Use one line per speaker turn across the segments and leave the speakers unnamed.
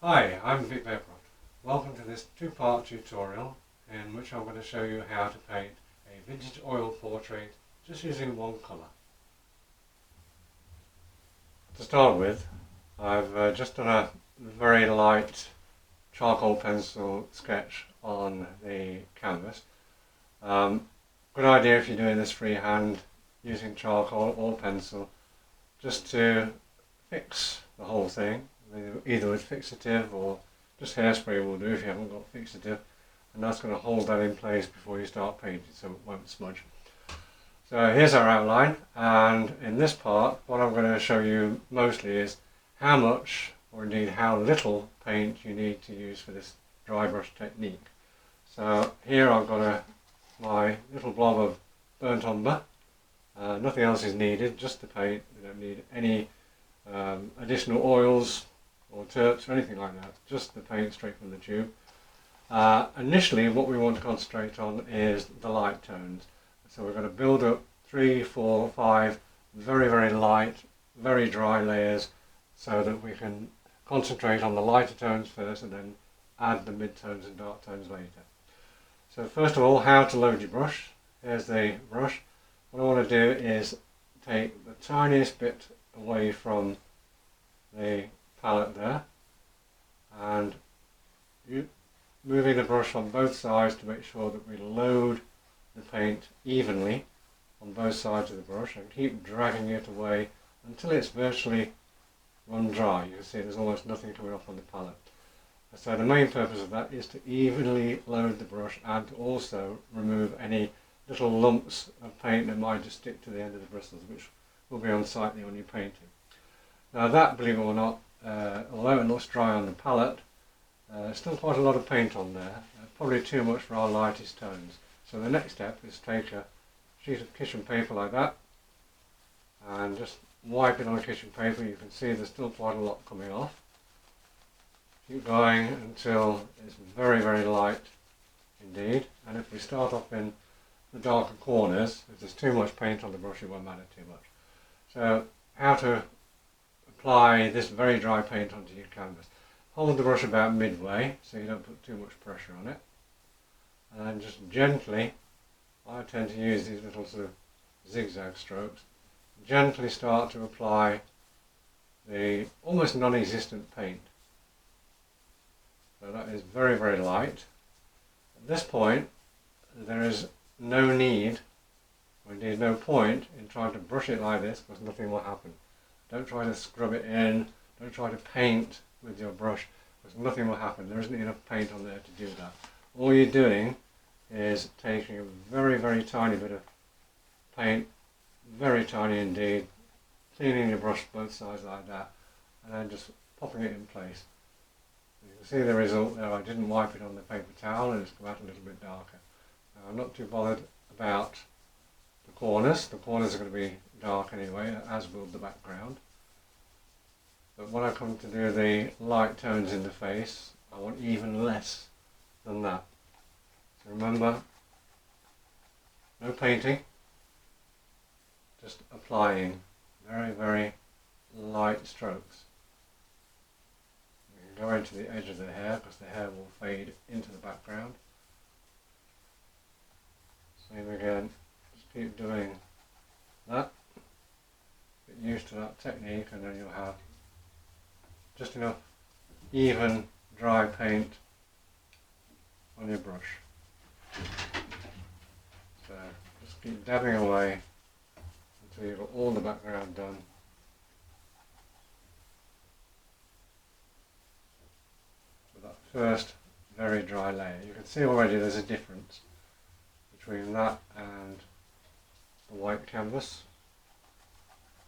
Hi, I'm Vic Bearcroft. Welcome to this two-part tutorial in which I'm going to show you how to paint a vintage oil portrait just using one colour. To start with, I've just done a very light charcoal pencil sketch on the canvas. Good idea if you're doing this freehand using charcoal or pencil, just to fix the whole thing, either with fixative or just hairspray will do if you haven't got fixative, and that's going to hold that in place before you start painting so it won't smudge. So here's our outline, and in this part what I'm going to show you mostly is how much, or indeed how little, paint you need to use for this dry brush technique. So here I've got my little blob of burnt umber. Nothing else is needed, just the paint. We don't need any additional oils or terps or anything like that, just the paint straight from the tube. Initially what we want to concentrate on is the light tones. So we're going to build up 3, 4, 5 very light, very dry layers so that we can concentrate on the lighter tones first and then add the mid-tones and dark tones later. So first of all, how to load your brush. Here's the brush. What I want to do is take the tiniest bit away from the palette there, and moving the brush on both sides to make sure that we load the paint evenly on both sides of the brush, and keep dragging it away until it's virtually run dry. You can see there's almost nothing coming off on the palette. So the main purpose of that is to evenly load the brush and to also remove any little lumps of paint that might just stick to the end of the bristles, which will be unsightly on your painting. Now that, believe it or not, although it looks dry on the palette, still quite a lot of paint on there, probably too much for our lightest tones. So the next step is take a sheet of kitchen paper like that and just wipe it on the kitchen paper. You can see there's still quite a lot coming off. Keep going until it's very light indeed, and if we start off in the darker corners, if there's too much paint on the brush it won't matter too much. So how to apply this very dry paint onto your canvas. Hold the brush about midway so you don't put too much pressure on it, and then just gently, I tend to use these little sort of zigzag strokes, gently start to apply the almost non-existent paint. So that is very light. At this point there is no need, or indeed no point, in trying to brush it like this, because nothing will happen. Don't try to scrub it in, don't try to paint with your brush, because nothing will happen. There isn't enough paint on there to do that. All you're doing is taking a very tiny bit of paint, very tiny indeed, cleaning your brush both sides like that, and then just popping it in place. You can see the result there. I didn't wipe it on the paper towel and it's come out a little bit darker. Now, I'm not too bothered about the corners. The corners are going to be dark anyway, as will the background. But when I come to do the light tones in the face, I want even less than that. So remember, no painting, just applying very light strokes. We can go into the edge of the hair because the hair will fade into the background. Same again, just keep doing that. Get used to that technique and then you'll have just enough even dry paint on your brush. So just keep dabbing away until you've got all the background done. With that first very dry layer. You can see already there's a difference between that and the white canvas.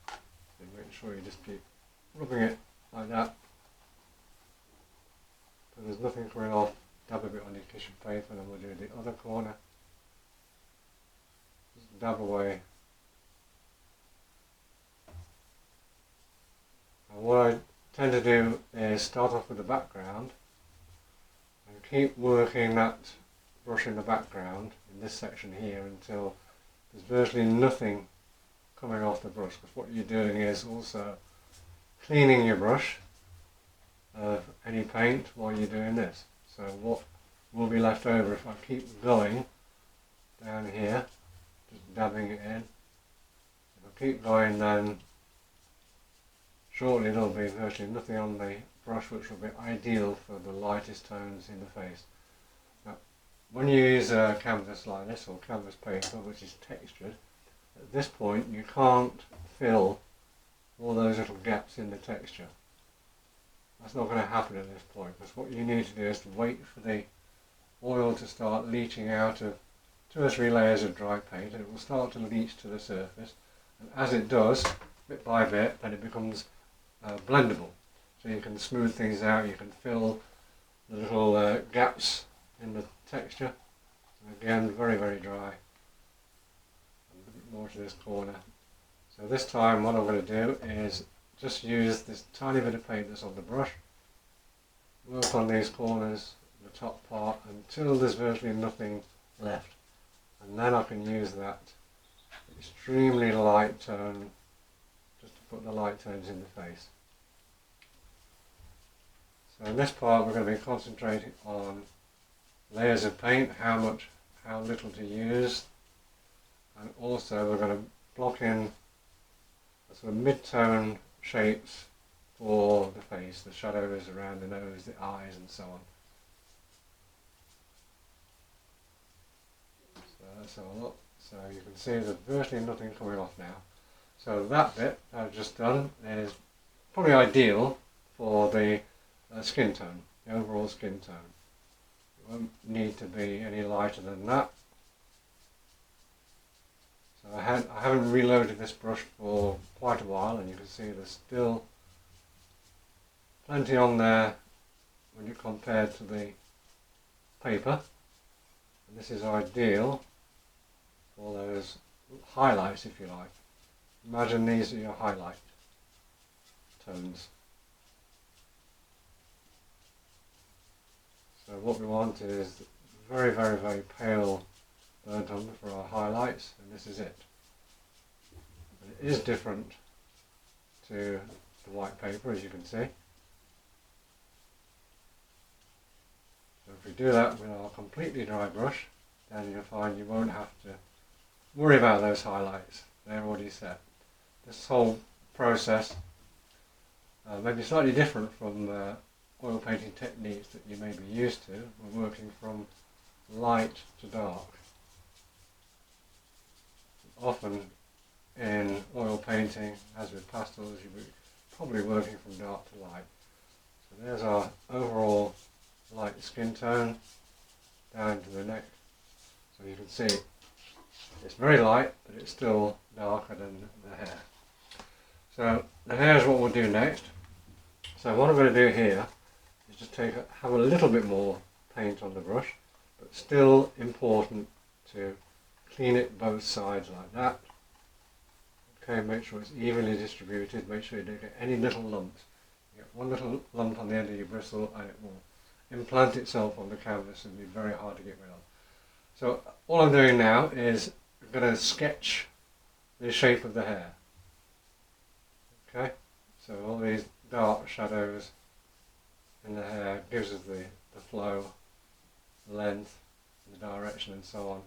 So make sure you just keep rubbing it like that. So there's nothing coming off. Dab a bit on your tissue paper and then we'll do the other corner. Just dab away. And what I tend to do is start off with the background and keep working that brush in the background in this section here until there's virtually nothing coming off the brush, because what you're doing is also cleaning your brush of any paint while you're doing this. So what will be left over if I keep going down here, just dabbing it in. If I keep going, then shortly there'll be virtually nothing on the brush, which will be ideal for the lightest tones in the face. Now, when you use a canvas like this, or canvas paper which is textured, at this point you can't fill all those little gaps in the texture. That's not going to happen at this point, because what you need to do is to wait for the oil to start leaching out of 2 or 3 layers of dry paint, and it will start to leach to the surface, and as it does, bit by bit, then it becomes blendable. So you can smooth things out, you can fill the little gaps in the texture. And again, very, very dry. A bit more to this corner. So this time what I'm going to do is just use this tiny bit of paint that's on the brush, work on these corners, the top part, until there's virtually nothing left. And then I can use that extremely light tone, just to put the light tones in the face. So in this part we're going to be concentrating on layers of paint, how little to use, and also we're going to block in sort of mid-tone shapes for the face, the shadows around the nose, the eyes and so on. So let's have a look. So you can see there's virtually nothing coming off now. So that bit I've just done is probably ideal for the skin tone, the overall skin tone. It won't need to be any lighter than that. So I haven't reloaded this brush for quite a while, and you can see there's still plenty on there when you compare to the paper. And this is ideal for those highlights, if you like. Imagine these are your highlight tones. So what we want is very, very, very pale burnt umber for our highlights, and this is it. And it is different to the white paper, as you can see. So if we do that with our completely dry brush, then you'll find you won't have to worry about those highlights. They're already set. This whole process may be slightly different from oil painting techniques that you may be used to. We're working from light to dark. Often in oil painting, as with pastels, you'll be probably working from dark to light. So there's our overall light skin tone down to the neck. So you can see it's very light, but it's still darker than the hair. So the hair is what we'll do next. So what I'm going to do here is just have a little bit more paint on the brush, but still important to clean it both sides like that. Okay, make sure it's evenly distributed, make sure you don't get any little lumps. You get one little lump on the end of your bristle and it will implant itself on the canvas and be very hard to get rid of. So all I'm doing now is I'm going to sketch the shape of the hair. Okay, so all these dark shadows in the hair gives us the flow, the length, the direction and so on.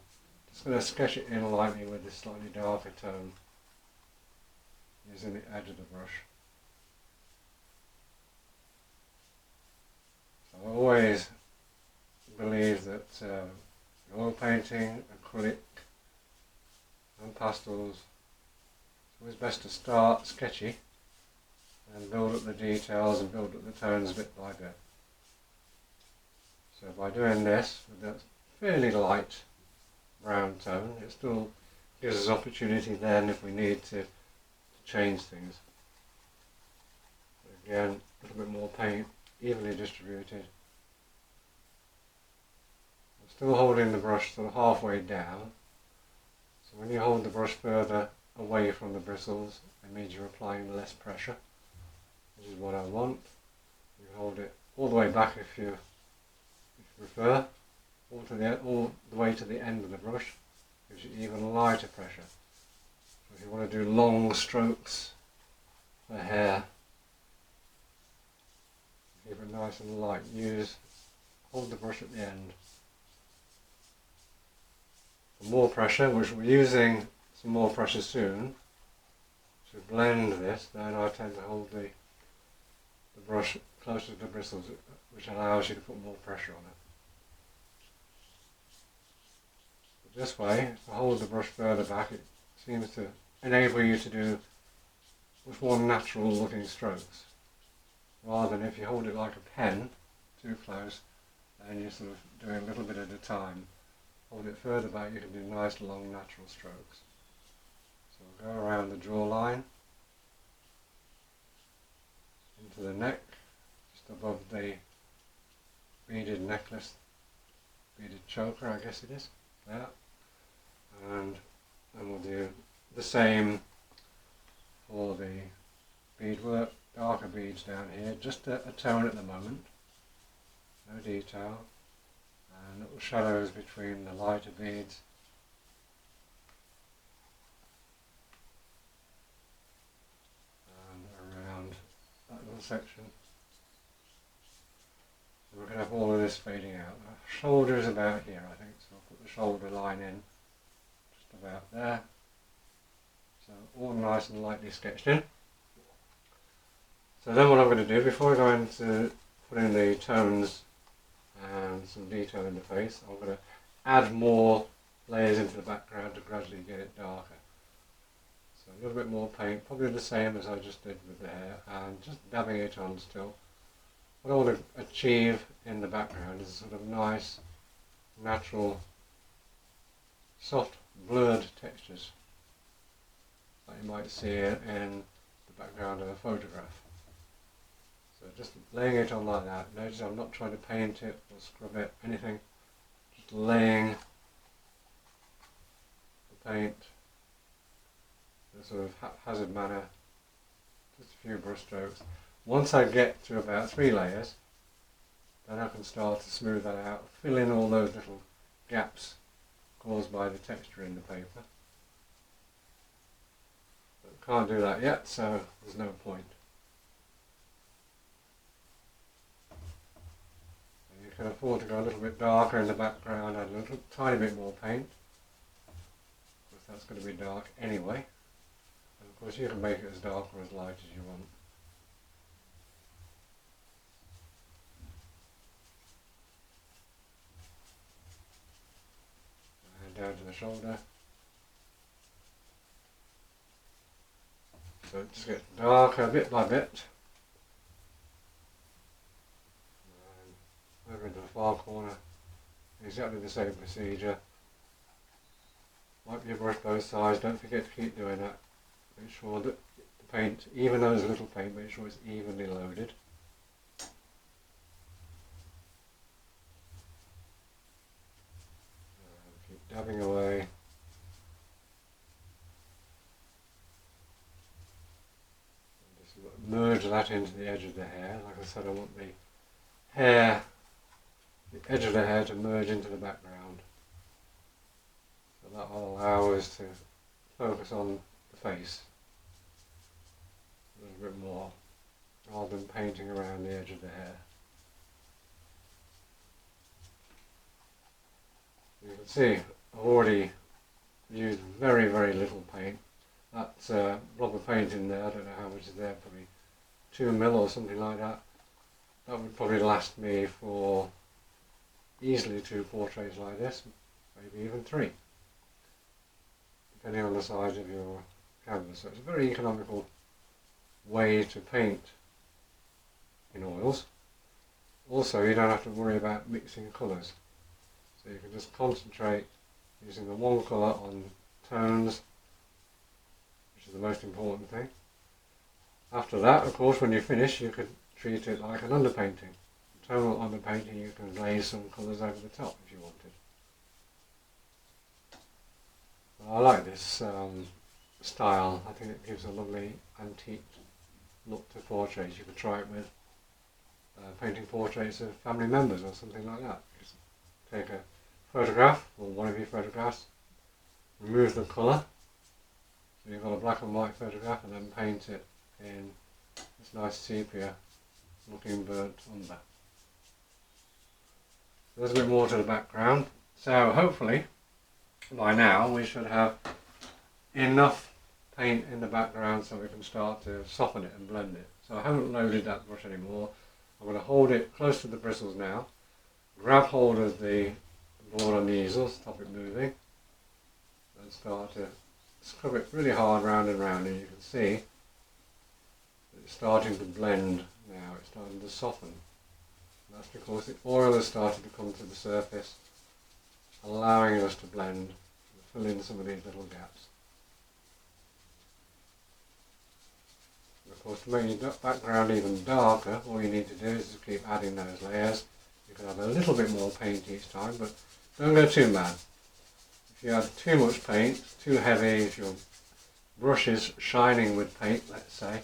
Just going to sketch it in lightly with this slightly darker tone using the edge of the brush. So I always believe that oil painting, acrylic and pastels, it's always best to start sketchy and build up the details and build up the tones bit by bit. So by doing this with that fairly light brown tone, it still gives us opportunity then if we need to change things. But again, a little bit more paint, evenly distributed. I'm still holding the brush sort of halfway down, so when you hold the brush further away from the bristles, it means you're applying less pressure, which is what I want. You can hold it all the way back if you prefer, all the way to the end of the brush, gives you even lighter pressure. So if you want to do long strokes for hair, keep it nice and light. Hold the brush at the end. For more pressure, which we're using some more pressure soon, to blend this, then I tend to hold the brush closer to the bristles, which allows you to put more pressure on it. But this way, to hold the brush further back, it seems to enable you to do much more natural looking strokes, rather than if you hold it like a pen too close and you're sort of doing a little bit at a time. Hold it further back, you can do nice long natural strokes. So we'll go around the jawline into the neck, just above the beaded necklace, beaded choker I guess it is, there. And then we'll do the same for the beadwork, darker beads down here, just a tone at the moment, no detail, and little shadows between the lighter beads. And around that little section. So we're going to have all of this fading out. The shoulder is about here I think, so I'll put the shoulder line in just about there. So all nice and lightly sketched in. So then what I'm going to do, before I go into putting the tones and some detail in the face, I'm going to add more layers into the background to gradually get it darker. So a little bit more paint, probably the same as I just did with the hair, and just dabbing it on still. What I want to achieve in the background is sort of nice, natural, soft, blurred textures that you might see in the background of a photograph. So just laying it on like that. Notice I'm not trying to paint it or scrub it, anything. Just laying the paint in a sort of haphazard manner, just a few brush strokes. Once I get to about 3 layers, then I can start to smooth that out, fill in all those little gaps caused by the texture in the paper. But can't do that yet, so there's no point. You can afford to go a little bit darker in the background, add a little tiny bit more paint, because that's going to be dark anyway. And of course you can make it as dark or as light as you want. And down to the shoulder. So it just gets darker bit by bit. Over into the far corner, exactly the same procedure. Wipe your brush both sides, don't forget to keep doing that. Make sure that the paint, even though there's a little paint, make sure it's evenly loaded. Keep dabbing away. Just merge that into the edge of the hair. Like I said, I want the edge of the hair to merge into the background. So that will allow us to focus on the face a little bit more, rather than painting around the edge of the hair. You can see I've already used very, very little paint. That's a blob of paint in there, I don't know how much is there, probably 2 mil or something like that. That would probably last me for easily 2 portraits like this, maybe even 3, depending on the size of your canvas. So it's a very economical way to paint in oils. Also, you don't have to worry about mixing colours, so you can just concentrate using the one colour on tones, which is the most important thing. After that, of course, when you finish, you could treat it like an underpainting. Tonal underpainting, you can lay some colours over the top if you wanted. Well, I like this style. I think it gives a lovely antique look to portraits. You could try it with painting portraits of family members or something like that. Just take a photograph, or one of your photographs, remove the colour, so you've got a black and white photograph, and then paint it in this nice sepia looking burnt umber. There's a bit more to the background, so hopefully by now we should have enough paint in the background so we can start to soften it and blend it. So I haven't loaded that brush anymore. I'm going to hold it close to the bristles now, grab hold of the board on the easel, stop it moving, and start to scrub it really hard round and round, and you can see it's starting to blend now, it's starting to soften. And that's because the oil has started to come to the surface, allowing us to blend and fill in some of these little gaps. And of course, to make your background even darker, all you need to do is just keep adding those layers. You can have a little bit more paint each time, but don't go too mad. If you add too much paint, too heavy, if your brush is shining with paint, let's say,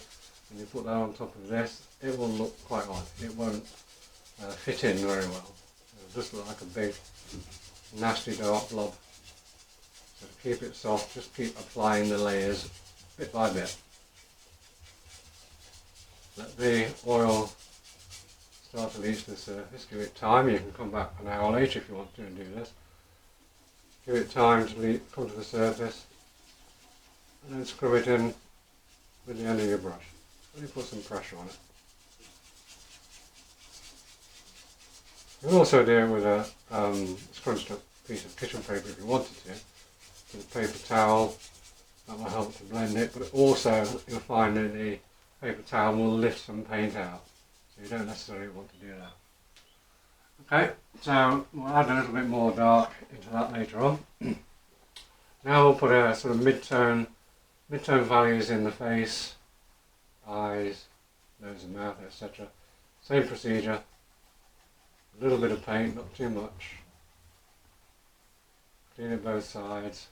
and you put that on top of this, it will look quite odd. It won't fit in very well. It'll just look like a big, nasty dark blob. So to keep it soft, just keep applying the layers bit by bit. Let the oil start to reach the surface, give it time. You can come back an hour later if you want to and do this. Give it time to come to the surface, and then scrub it in with the end of your brush. Really put some pressure on it. You can also do it with a scrunched up piece of kitchen paper if you wanted to. With a paper towel, that will help to blend it, but also you'll find that the paper towel will lift some paint out. So you don't necessarily want to do that. Okay, so we'll add a little bit more dark into that later on. Now we'll put a sort of mid-tone values in the face, eyes, nose and mouth, etc. Same procedure. A little bit of paint, not too much. Clean it both sides.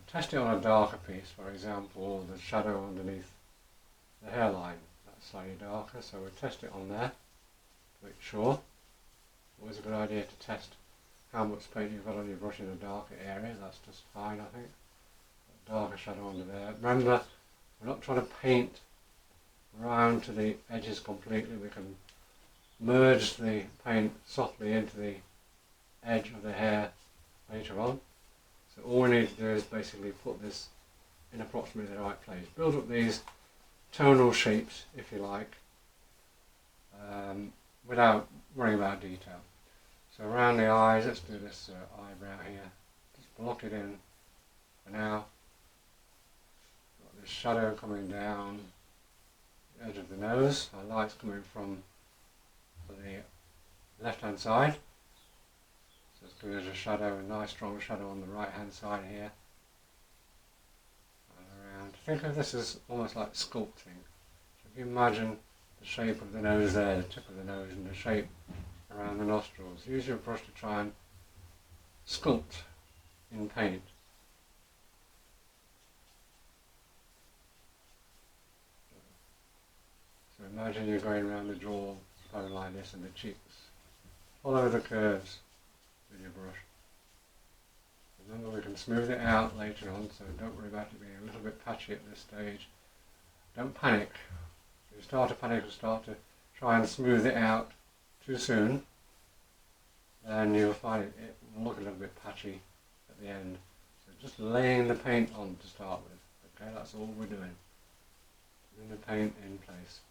Test it on a darker piece, for example, the shadow underneath the hairline. That's slightly darker, so we'll test it on there to make sure. Always a good idea to test how much paint you've got on your brush in a darker area. That's just fine, I think. A darker shadow under there. Remember, we're not trying to paint round to the edges completely. We can merge the paint softly into the edge of the hair later on. So all we need to do is basically put this in approximately the right place. Build up these tonal shapes, if you like, without worrying about detail. So around the eyes, let's do this eyebrow here. Just block it in for now. Got this shadow coming down the edge of the nose. Our light's coming from the left hand side. So let's give it a shadow, a nice strong shadow on the right hand side here. And around. Think of this as almost like sculpting. So if you imagine the shape of the nose there, the tip of the nose, and the shape around the nostrils. Use your brush to try and sculpt in paint. So imagine you're going around the jaw bone like this and the cheeks. Follow the curves with your brush. Remember, we can smooth it out later on, so don't worry about it being a little bit patchy at this stage. Don't panic. If you start to panic or start to try and smooth it out too soon, then you'll find it will look a little bit patchy at the end. So just laying the paint on to start with. Okay, that's all we're doing. Putting the paint in place.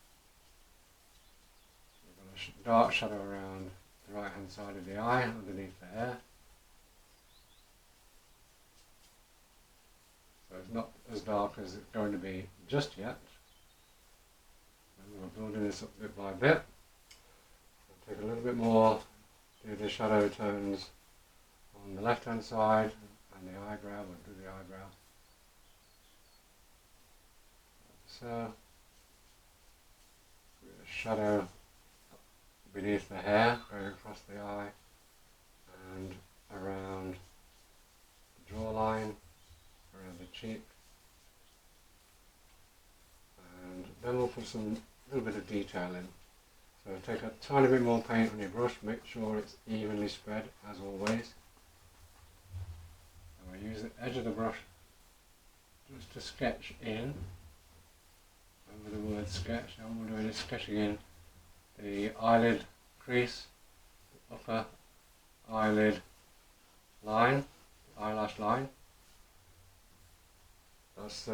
We've got a dark shadow around the right hand side of the eye, underneath the hair. So it's not as dark as it's going to be just yet. And we're building this up bit by bit. I'll take a little bit more, do the shadow tones on the left hand side and the eyebrow. We'll do the eyebrow. So, a shadow beneath the hair, going across the eye and around the jawline, around the cheek, and then we'll put some little bit of detail in. So take a tiny bit more paint on your brush, make sure it's evenly spread as always. And we'll use the edge of the brush just to sketch in. Remember the word sketch, now what we're doing is sketching in the eyelid crease, the upper eyelid line, the eyelash line. That's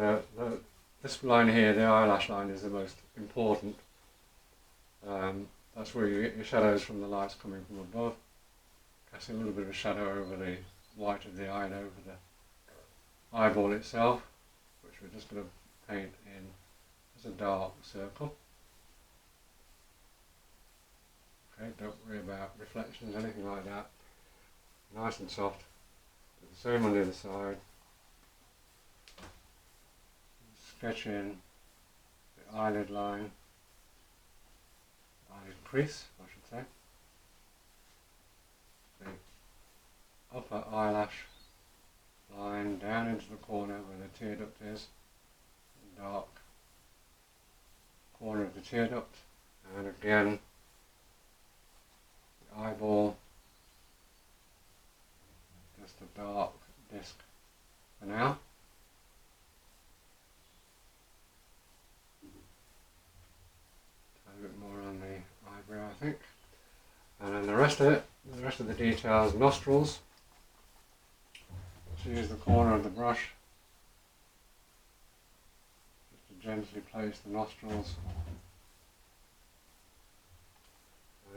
this line here, the eyelash line, is the most important. That's where you get your shadows from the lights coming from above. Casting a little bit of a shadow over the white of the eye and over the eyeball itself, which we're just going to paint in as a dark circle. Okay, don't worry about reflections, anything like that. Nice and soft. Do the same on the other side. Sketch in the eyelid line, eyelid crease, I should say. The upper eyelash line down into the corner where the tear duct is, the dark corner of the tear duct, and again the eyeball, just a dark disc for now. A bit more on the eyebrow, I think, and then the rest of the details, nostrils. Just use the corner of the brush just to gently place the nostrils,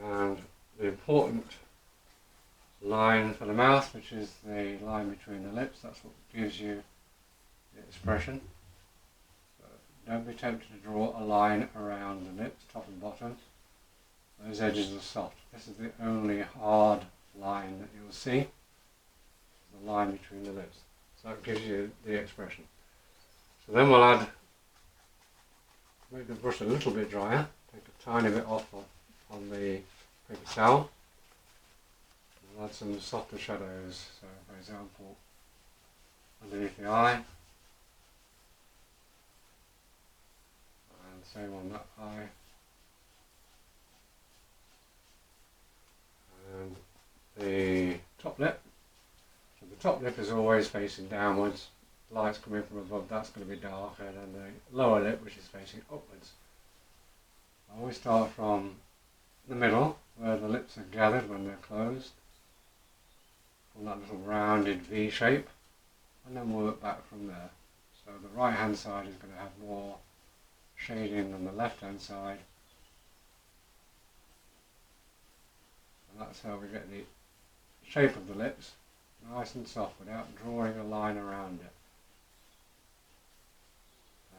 and the important line for the mouth, which is the line between the lips. That's what gives you the expression. Don't be tempted to draw a line around the lips, top and bottom. Those edges are soft. This is the only hard line that you'll see, the line between the lips. So that gives you the expression. So then we'll make the brush a little bit drier, take a tiny bit off on the paper towel. We'll add some softer shadows, so for example, underneath the eye. Same on that eye, and the top lip. So the top lip is always facing downwards, lights coming from above, that's going to be darker than the lower lip, which is facing upwards. I always start from the middle where the lips are gathered when they're closed, from that little rounded V shape, and then work back from there. So the right hand side is going to have more shading on the left hand side, and that's how we get the shape of the lips nice and soft without drawing a line around it.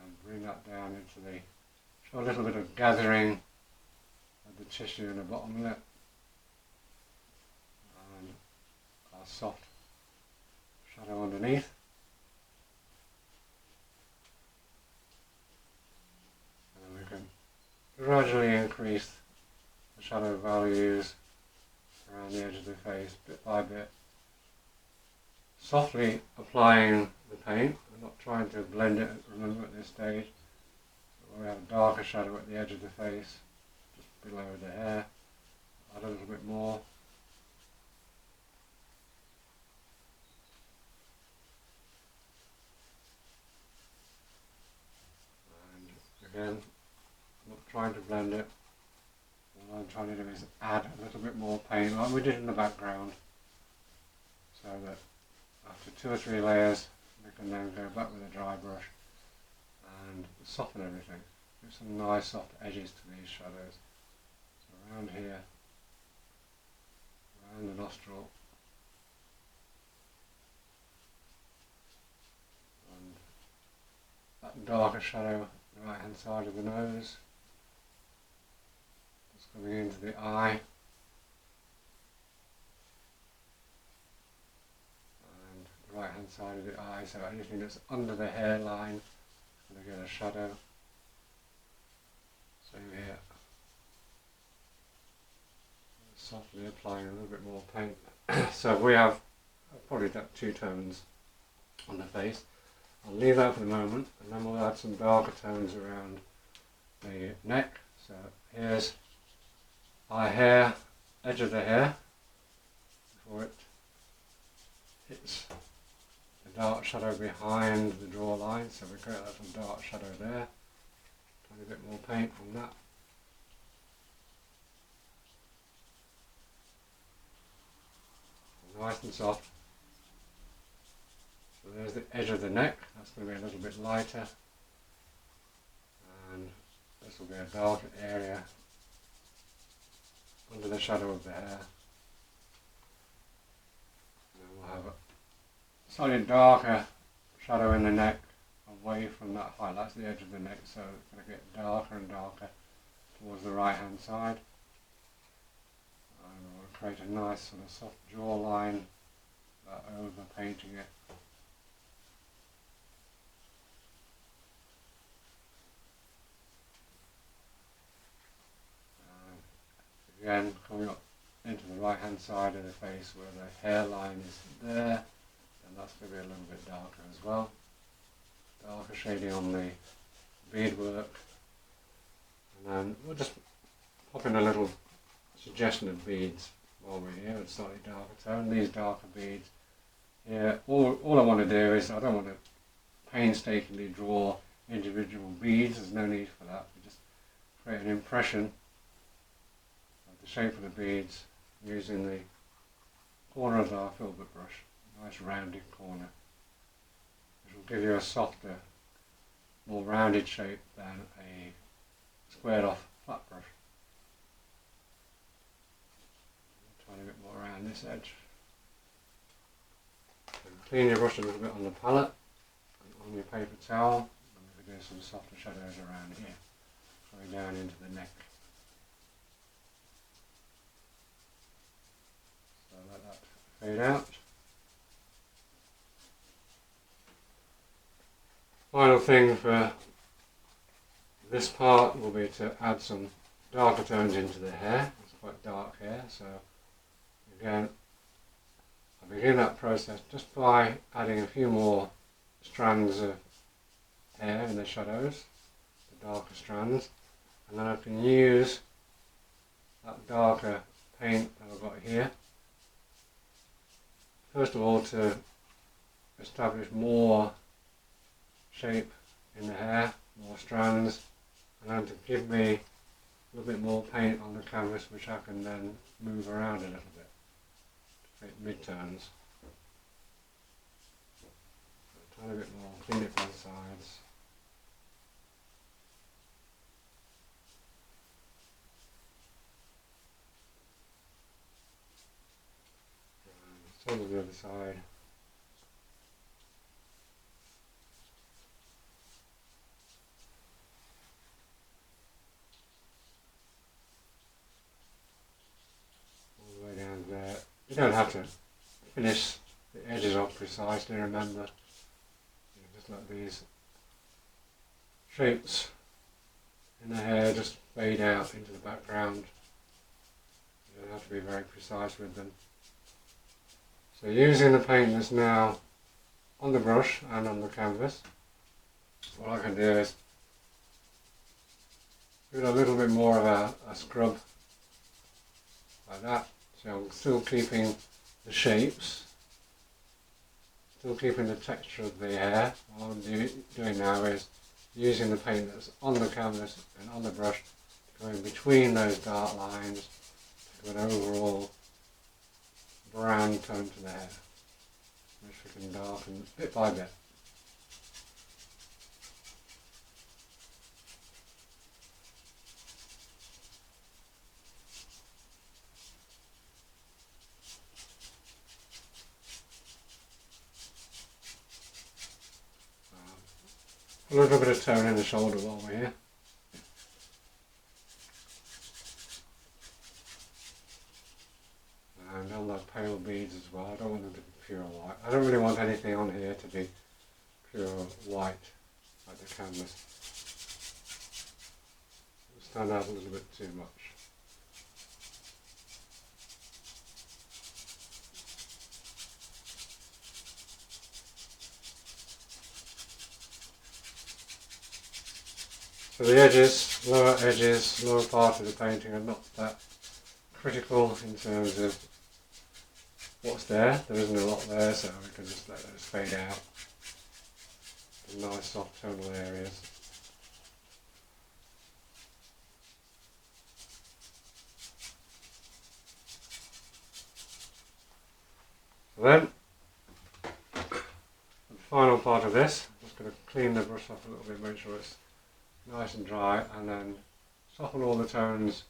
And bring that down into the, show a little bit of gathering of the tissue in the bottom lip, and our soft shadow underneath. Gradually increase the shadow values around the edge of the face bit by bit, softly applying the paint. I'm not trying to blend it, remember, at this stage. So we have a darker shadow at the edge of the face, just below the hair. Add a little bit more. And again, I'm not trying to blend it. All I'm trying to do is add a little bit more paint like we did in the background, so that after 2 or 3 layers we can then go back with a dry brush and soften everything. Give some nice soft edges to these shadows. So around here, around the nostril, and that darker shadow on the right hand side of the nose. Coming into the eye, and the right hand side of the eye, so anything that's under the hairline is going to get a shadow. Same here. Softly applying a little bit more paint. So we have probably got 2 tones on the face. I'll leave that for the moment, and then we'll add some darker tones around the neck. So here's our hair, edge of the hair, before it hits the dark shadow behind the draw line, so we create that little dark shadow there. Tiny bit more paint on that. nice and soft. So there's the edge of the neck, that's going to be a little bit lighter, and this will be a darker area under the shadow of the hair. And then we'll have a slightly darker shadow in the neck away from that height. That's the edge of the neck, so it's going to get darker and darker towards the right hand side. And we'll create a nice sort of soft jawline over painting it. Again, coming up into the right hand side of the face where the hairline is there, and that's going to be a little bit darker as well. Darker shading on the beadwork, and then we'll just pop in a little suggestion of beads while we're here with slightly darker tone. These darker beads here, all I want to do is, I don't want to painstakingly draw individual beads, there's no need for that. We just create an impression the shape of the beads using the corner of our filbert brush, a nice rounded corner, which will give you a softer, more rounded shape than a squared off flat brush. A tiny bit more around this edge. And clean your brush a little bit on the palette and on your paper towel, and we'll do some softer shadows around here, going down into the neck. Let that fade out. Final thing for this part will be to add some darker tones into the hair. It's quite dark hair, so again I begin that process just by adding a few more strands of hair in the shadows, the darker strands, and then I can use that darker paint that I've got here first of all to establish more shape in the hair, more strands, and then to give me a little bit more paint on the canvas which I can then move around a little bit to create mid-tones. A tiny bit more, clean it both sides. Same on the other side. All the way down there. You don't have to finish the edges off precisely, remember. You just let these shapes in the hair just fade out into the background. You don't have to be very precise with them. So using the paint that's now on the brush and on the canvas, what I can do is do a little bit more of a scrub like that. So I'm still keeping the shapes, still keeping the texture of the hair. What I'm doing now is using the paint that's on the canvas and on the brush to go in between those dark lines to an overall brown tone to the hair, which we can darken bit by bit. A little bit of tone in the shoulder while we're here. And on those pale beads as well, I don't want them to be pure white. I don't really want anything on here to be pure white like the canvas. It'll stand out a little bit too much. So the edges, lower part of the painting are not that critical in terms of what's there. There isn't a lot there, so we can just let those fade out. The nice soft tonal areas. So then, the final part of this, I'm just going to clean the brush off a little bit, make sure it's nice and dry, and then soften all the tones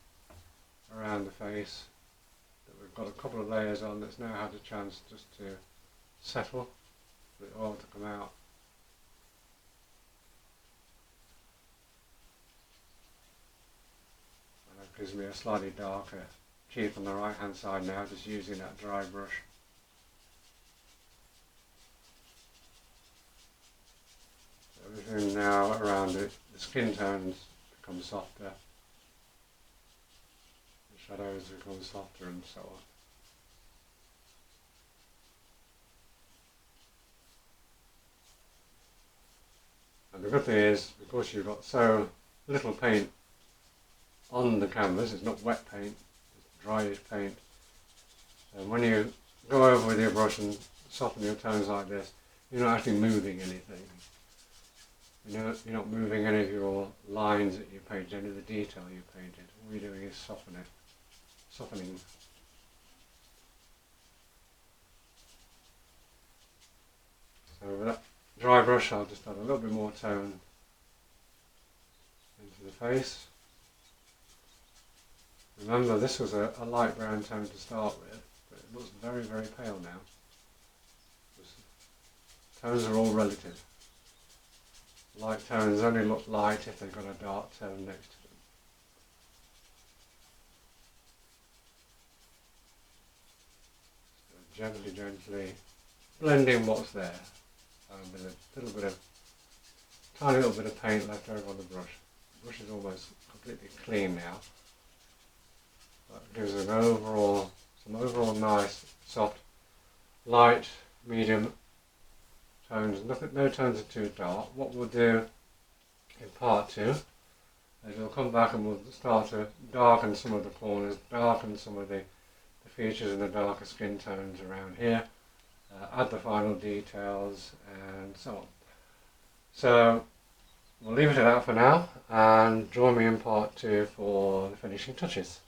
around the face. We've got a couple of layers on that's now had a chance just to settle, for the oil to come out. And that gives me a slightly darker cheek on the right hand side now, just using that dry brush. Everything now around it, the skin tones become softer, the shadows become softer, and so on. And the good thing is, because you've got so little paint on the canvas, it's not wet paint, it's dryish paint, and when you go over with your brush and soften your tones like this, you're not actually moving anything. You're not moving any of your lines that you painted, any of the detail you painted. All you're doing is softening. So with that dry brush, I'll just add a little bit more tone into the face. Remember, this was a light brown tone to start with, but it looks very, very pale now. Tones are all relative. Light tones only look light if they've got a dark tone next to them. So gently blending what's there, with a little bit of, tiny little bit of paint left over on the brush. The brush is almost completely clean now. That gives an some overall nice, soft, light, medium tones. No tones are too dark. What we'll do in part 2 is we'll come back and we'll start to darken some of the corners, darken some of the features and the darker skin tones around here, add the final details and so on. So we'll leave it at that for now, and join me in part 2 for the finishing touches.